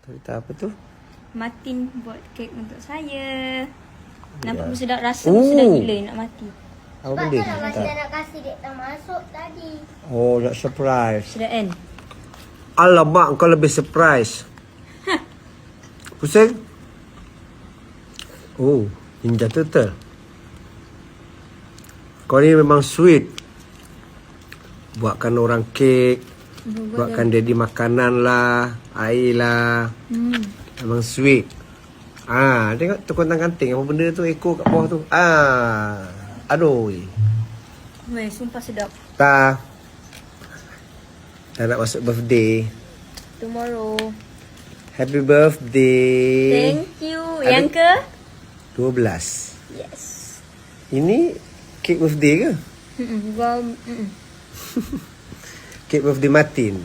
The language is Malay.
Cerita apa tu? Martin buat kek untuk saya. Nampak Ya. pun sedap, rasa pun sedap gila nak mati. Apa Sebab benda tu lah ni? Masya nak kasih dia tak masuk tadi. Oh, nak surprise. Sedap kan? Alamak, kau lebih surprise. Pusing? Oh, Ninja Turtle. Kau ni memang sweet. Buatkan orang kek. Buatkan daddy makanan lah. Air lah. Memang sweet. Tengok tu kontang kanting. Apa benda tu ekor kat bawah tu. Aduh. Weh, sumpah sedap. Tak nak masuk birthday. Tomorrow. Happy birthday. Thank you. Yang ke? 12. Yes. Ini kek birthday ke? Wow. Kek birthday Martin.